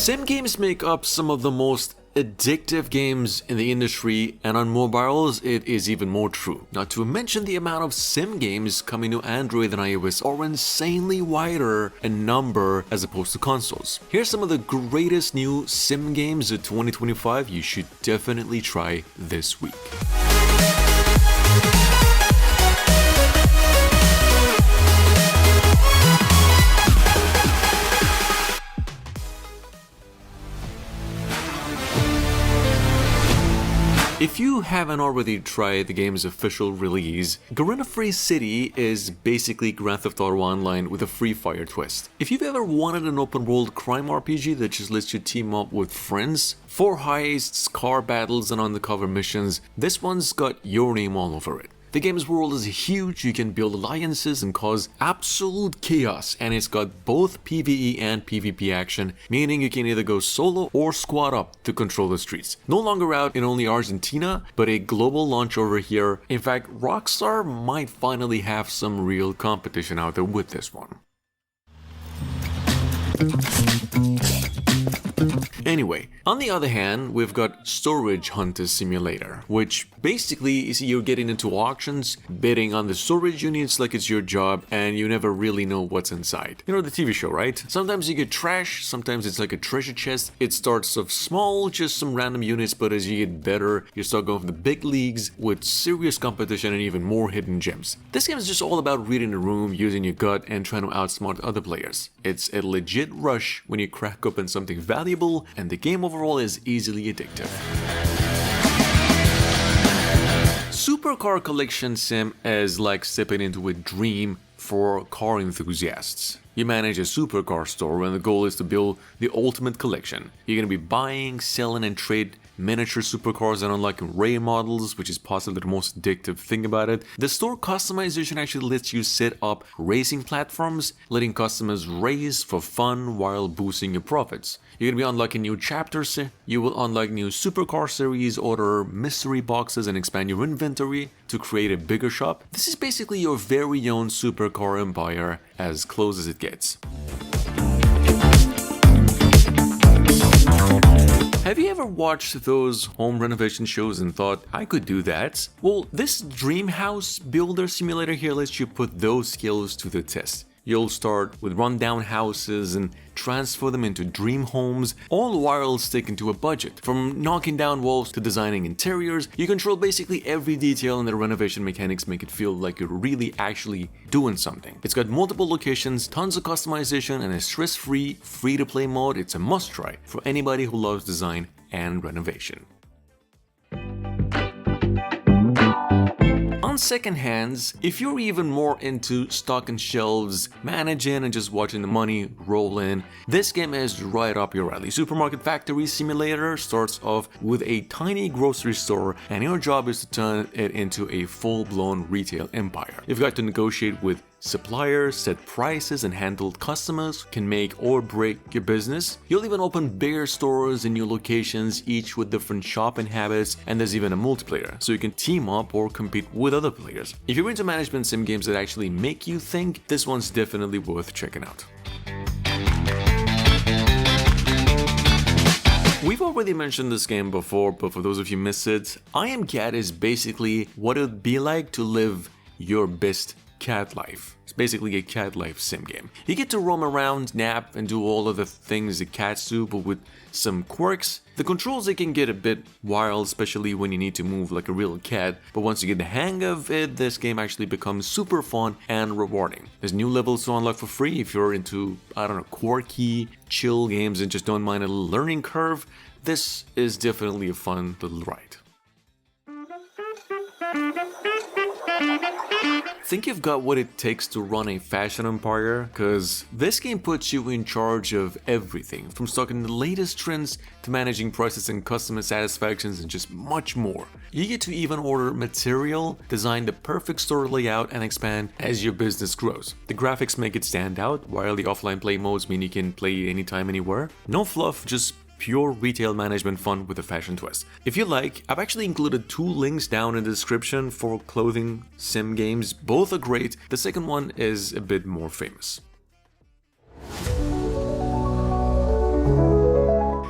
Sim games make up some of the most addictive games in the industry, and on mobiles it is even more true. Not to mention the amount of sim games coming to Android and iOS are insanely wider in number as opposed to consoles. Here's some of the greatest new sim games of 2025 you should definitely try this week. If you haven't already tried the game's official release, Garena Free City is basically Grand Theft Auto Online with a Free Fire twist. If you've ever wanted an open world crime RPG that just lets you team up with friends for heists, car battles, and undercover missions, this one's got your name all over it. The game's world is huge, you can build alliances and cause absolute chaos, and it's got both PvE and PvP action, meaning you can either go solo or squad up to control the streets. No longer out in only Argentina, but a global launch over here. In fact, Rockstar might finally have some real competition out there with this one. Anyway, on the other hand, we've got Storage Hunter Simulator, which basically is you're getting into auctions, bidding on the storage units like it's your job, and you never really know what's inside. You know the TV show, right? Sometimes you get trash, sometimes it's like a treasure chest. It starts off small, just some random units, but as you get better, you start going for the big leagues with serious competition and even more hidden gems. This game is just all about reading the room, using your gut, and trying to outsmart other players. It's a legit rush when you crack open something valuable, and the game overall is easily addictive. Supercar Collection Sim is like stepping into a dream for car enthusiasts. You manage a supercar store and the goal is to build the ultimate collection. You're going to be buying, selling, and trade miniature supercars and unlocking rare models, which is possibly the most addictive thing about it. The store customization actually lets you set up racing platforms, letting customers race for fun while boosting your profits. You're going to be unlocking new chapters, you will unlock new supercar series, order mystery boxes, and expand your inventory to create a bigger shop. This is basically your very own supercar empire, as close as it gets. Have you ever watched those home renovation shows and thought, I could do that? Well, this dream house builder simulator here lets you put those skills to the test. You'll start with rundown houses and transfer them into dream homes, all while sticking to a budget. From knocking down walls to designing interiors, you control basically every detail, and the renovation mechanics make it feel like you're really actually doing something. It's got multiple locations, tons of customization, and a stress-free, free-to-play mode. It's a must-try for anybody who loves design and renovation. On second hands, if you're even more into stocking shelves, managing, and just watching the money roll in, this game is right up your alley. Supermarket Factory Simulator starts off with a tiny grocery store, and your job is to turn it into a full-blown retail empire. You've got to negotiate with suppliers, set prices, and handle customers, can make or break your business. You'll even open bigger stores in new locations, each with different shopping habits, and there's even a multiplayer, so you can team up or compete with other players. If you're into management sim games that actually make you think, this one's definitely worth checking out. We've already mentioned this game before, but for those of you who missed it, I Am Cat is basically what it would be like to live your best cat life. It's basically a cat life sim game. You get to roam around, nap, and do all of the things that cats do, but with some quirks. The controls, they can get a bit wild, especially when you need to move like a real cat, but once you get the hang of it, this game actually becomes super fun and rewarding. There's new levels to unlock for free if you're into, quirky, chill games and just don't mind a little learning curve. This is definitely a fun little ride. Think you've got what it takes to run a fashion empire? Cause this game puts you in charge of everything, from stocking the latest trends to managing prices and customer satisfactions and just much more. You get to even order material, design the perfect store layout, and expand as your business grows. The graphics make it stand out, while the offline play modes mean you can play anytime, anywhere. No fluff, just pure retail management fun with a fashion twist. If you like, I've actually included 2 links down in the description for clothing sim games. Both are great. The second one is a bit more famous.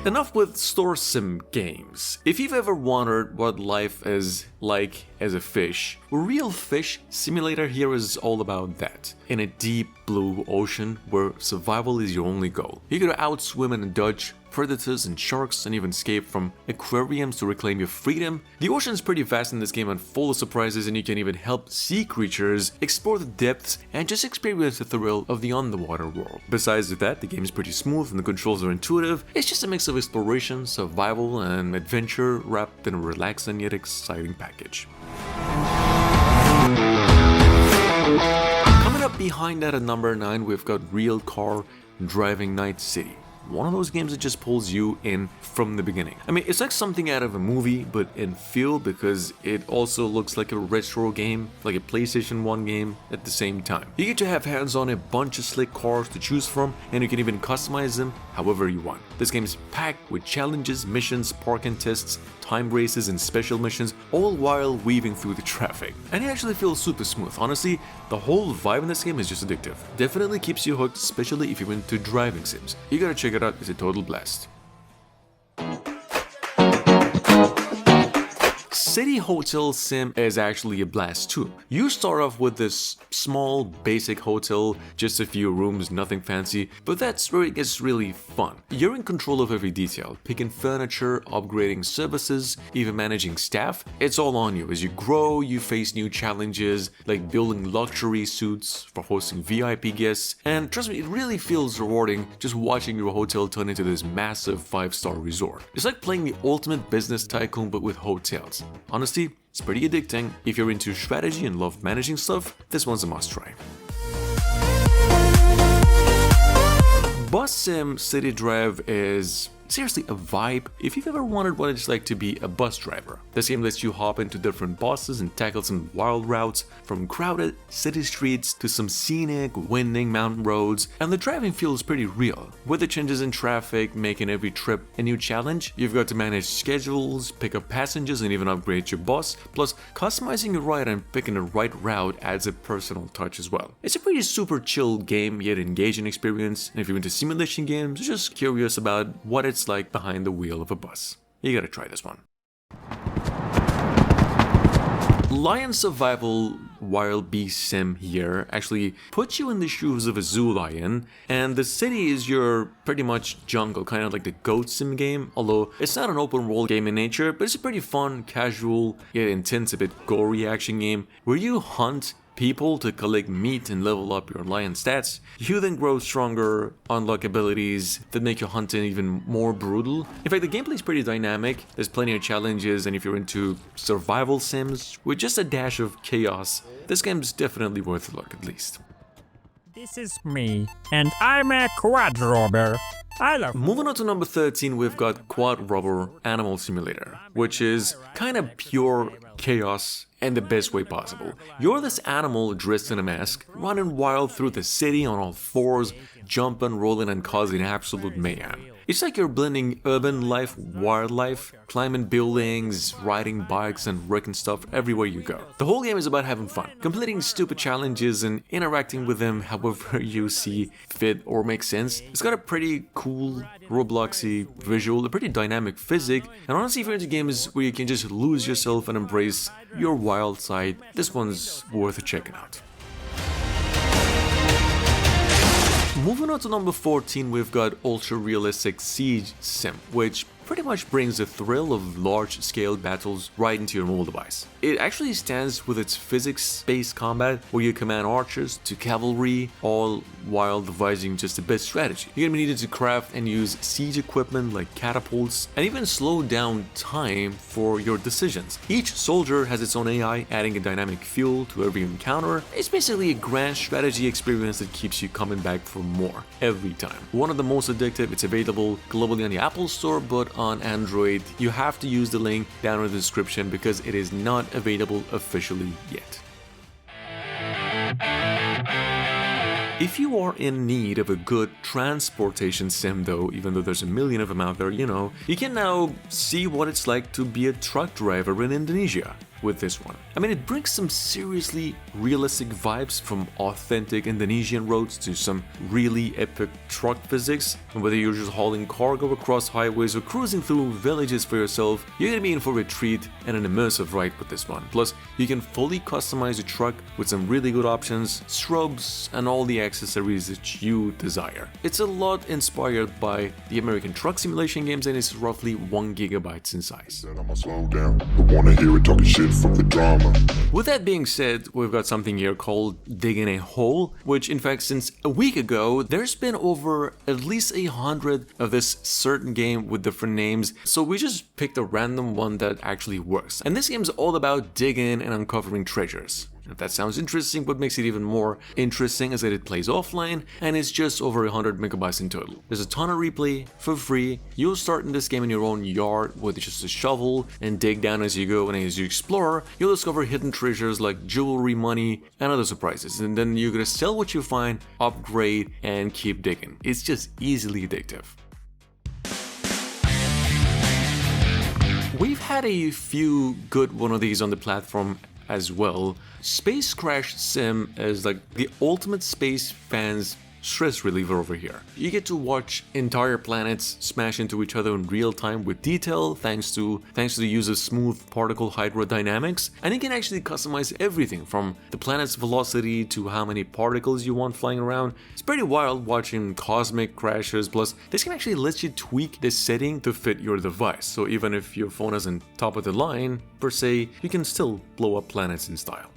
Enough with store sim games. If you've ever wondered what life is like as a fish, a real fish simulator here is all about that. In a deep blue ocean where survival is your only goal. You gotta outswim and dodge predators and sharks and even escape from aquariums to reclaim your freedom. The ocean is pretty vast in this game and full of surprises, and you can even help sea creatures explore the depths and just experience the thrill of the underwater world. Besides that, the game is pretty smooth and the controls are intuitive. It's just a mix of exploration, survival, and adventure wrapped in a relaxing yet exciting package. Coming up behind that at number 9, we've got Real Car Driving Night City. One of those games that just pulls you in from the beginning. I mean, it's like something out of a movie, but in feel, because it also looks like a retro game, like a PlayStation 1 game at the same time. You get to have hands on a bunch of slick cars to choose from, and you can even customize them however you want. This game is packed with challenges, missions, parking tests, time races, and special missions, all while weaving through the traffic. And it actually feels super smooth. Honestly, the whole vibe in this game is just addictive. Definitely keeps you hooked, especially if you're into driving sims. You gotta check it out, it's a total blast. City Hotel Sim is actually a blast too. You start off with this small, basic hotel, just a few rooms, nothing fancy, but that's where it gets really fun. You're in control of every detail, picking furniture, upgrading services, even managing staff. It's all on you. As you grow, you face new challenges, like building luxury suites for hosting VIP guests, and trust me, it really feels rewarding just watching your hotel turn into this massive 5-star resort. It's like playing the ultimate business tycoon but with hotels. Honestly, it's pretty addicting. If you're into strategy and love managing stuff, this one's a must-try. Bus Sim City Drive is seriously a vibe if you've ever wondered what it's like to be a bus driver. This game lets you hop into different buses and tackle some wild routes, from crowded city streets to some scenic, winding mountain roads, and the driving feels pretty real. With the changes in traffic making every trip a new challenge, you've got to manage schedules, pick up passengers, and even upgrade your bus, plus customizing your ride and picking the right route adds a personal touch as well. It's a pretty super chill game, yet engaging experience, and if you're into simulation games, just curious about what it's like behind the wheel of a bus, you gotta try this one. Lion Survival Wild Beast Sim here actually puts you in the shoes of a zoo lion, and the city is your pretty much jungle, kind of like the goat sim game, although it's not an open world game in nature, but it's a pretty fun, casual, yet intense, a bit gory action game where you hunt people to collect meat and level up your lion stats. You then grow stronger, unlock abilities that make your hunting even more brutal. In fact, the gameplay is pretty dynamic, there's plenty of challenges, and if you're into survival sims with just a dash of chaos, this game's definitely worth a look at least. This is me, and I'm a quad robber. Moving on to number 13, we've got Quad Robber Animal Simulator, which is kind of pure chaos in the best way possible. You're this animal dressed in a mask, running wild through the city on all fours, jumping, rolling, and causing absolute mayhem. It's like you're blending urban life, wildlife, climbing buildings, riding bikes, and wrecking stuff everywhere you go. The whole game is about having fun, completing stupid challenges and interacting with them however you see fit or makes sense. It's got a pretty cool, Robloxy visual, a pretty dynamic physics, and honestly, if you're into games where you can just lose yourself and embrace your wild side, this one's worth checking out. Moving on to number 14, we've got Ultra Realistic Siege Sim, which pretty much brings the thrill of large-scale battles right into your mobile device. It actually stands with its physics-based combat, where you command archers to cavalry, all while devising just the best strategy. You're gonna be needed to craft and use siege equipment like catapults, and even slow down time for your decisions. Each soldier has its own AI, adding a dynamic feel to every encounter. It's basically a grand strategy experience that keeps you coming back for more every time. One of the most addictive, it's available globally on the Apple Store, but on Android, you have to use the link down in the description because it is not available officially yet. If you are in need of a good transportation sim though, even though there's a million of them out there, you can now see what it's like to be a truck driver in Indonesia. with this one. I mean, it brings some seriously realistic vibes from authentic Indonesian roads to some really epic truck physics. And whether you're just hauling cargo across highways or cruising through villages for yourself, you're gonna be in for a treat and an immersive ride with this one. Plus, you can fully customize your truck with some really good options, shrubs, and all the accessories that you desire. It's a lot inspired by the American truck simulation games, and it's roughly 1 gigabyte in size. With that being said, we've got something here called Digging a Hole, which in fact since a week ago, there's been over at least 100 of this certain game with different names, so we just picked a random one that actually works. And this game's all about digging and uncovering treasures. If that sounds interesting, what makes it even more interesting is that it plays offline and it's just over 100 megabytes in total. There's a ton of replay for free. You'll start in this game in your own yard with just a shovel and dig down as you go, and as you explore, you'll discover hidden treasures like jewelry, money, and other surprises. And then you're gonna sell what you find, upgrade, and keep digging. It's just easily addictive. We've had a few good one of these on the platform as well. Space Crash Sim is like the ultimate space fans stress reliever over here. You get to watch entire planets smash into each other in real time with detail thanks to the use of smooth particle hydrodynamics, and you can actually customize everything from the planet's velocity to how many particles you want flying around. It's pretty wild watching cosmic crashes, plus this can actually let you tweak the setting to fit your device, so even if your phone isn't top of the line per se, you can still blow up planets in style.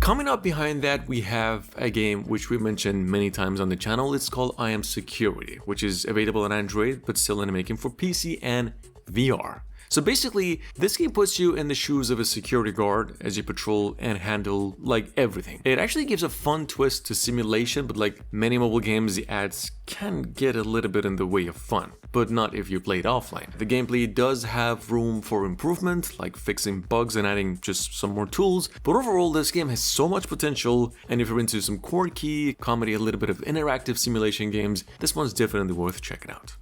Coming up behind that, we have a game which we mentioned many times on the channel. It's called I Am Security, which is available on Android, but still in the making for PC and VR. So basically, this game puts you in the shoes of a security guard as you patrol and handle like everything. It actually gives a fun twist to simulation, but like many mobile games, the ads can get a little bit in the way of fun, but not if you play it offline. The gameplay does have room for improvement, like fixing bugs and adding just some more tools, but overall this game has so much potential, and if you're into some quirky, comedy, a little bit of interactive simulation games, this one's definitely worth checking out.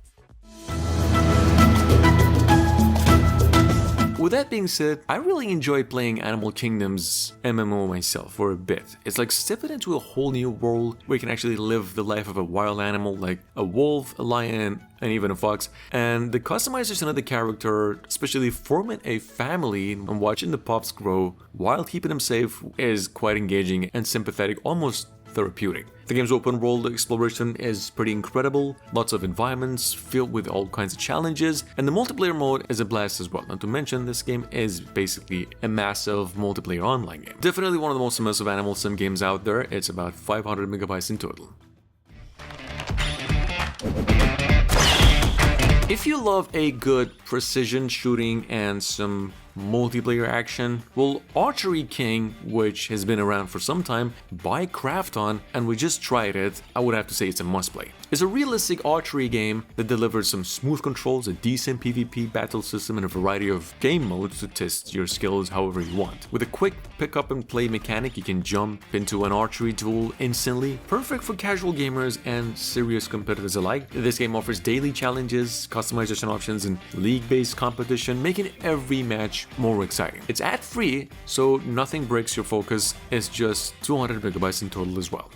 With that being said, I really enjoy playing Animal Kingdom's MMO myself for a bit. It's like stepping into a whole new world where you can actually live the life of a wild animal like a wolf, a lion, and even a fox. And the customization of the character, especially forming a family and watching the pups grow while keeping them safe, is quite engaging and sympathetic, almost therapeutic. The game's open world exploration is pretty incredible, lots of environments filled with all kinds of challenges, and the multiplayer mode is a blast as well. Not to mention, this game is basically a massive multiplayer online game. Definitely one of the most immersive animal sim games out there. It's about 500 megabytes in total. If you love a good precision shooting and some multiplayer action, well, Archery King, which has been around for some time by Krafton, and we just tried it, I would have to say it's a must-play. It's a realistic archery game that delivers some smooth controls, a decent PvP battle system, and a variety of game modes to test your skills however you want. With a quick pick-up-and-play mechanic, you can jump into an archery duel instantly, perfect for casual gamers and serious competitors alike. This game offers daily challenges, customization options, and league-based competition, making every match more exciting. It's ad-free, so nothing breaks your focus. It's just 200 megabytes in total as well.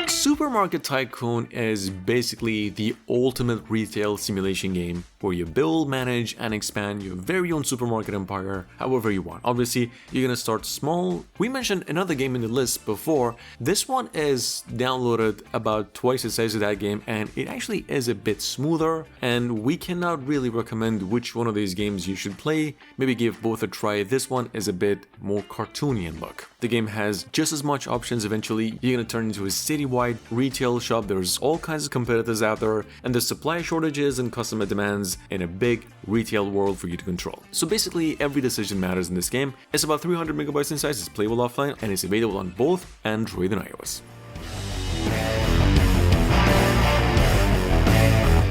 Supermarket Tycoon is basically the ultimate retail simulation game where you build, manage, and expand your very own supermarket empire however you want. Obviously, you're gonna start small. We mentioned another game in the list before. This one is downloaded about twice the size of that game, and it actually is a bit smoother, and we cannot really recommend which one of these games you should play. Maybe give both a try. This one is a bit more cartoony in look. The game has just as much options eventually. You're gonna turn into a citywide retail shop. There's all kinds of competitors out there, and there's supply shortages and customer demands in a big retail world for you to control. So basically, every decision matters in this game. It's about 300 megabytes in size, it's playable offline, and it's available on both Android and iOS.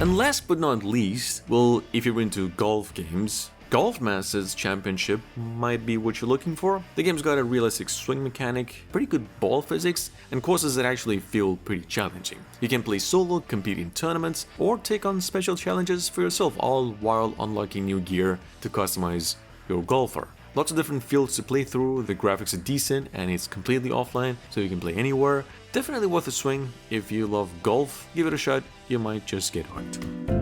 And last but not least, well, if you're into golf games, Golf Masters Championship might be what you're looking for. The game's got a realistic swing mechanic, pretty good ball physics, and courses that actually feel pretty challenging. You can play solo, compete in tournaments, or take on special challenges for yourself, all while unlocking new gear to customize your golfer. Lots of different fields to play through, the graphics are decent, and it's completely offline, so you can play anywhere. Definitely worth a swing. If you love golf, give it a shot, you might just get hooked.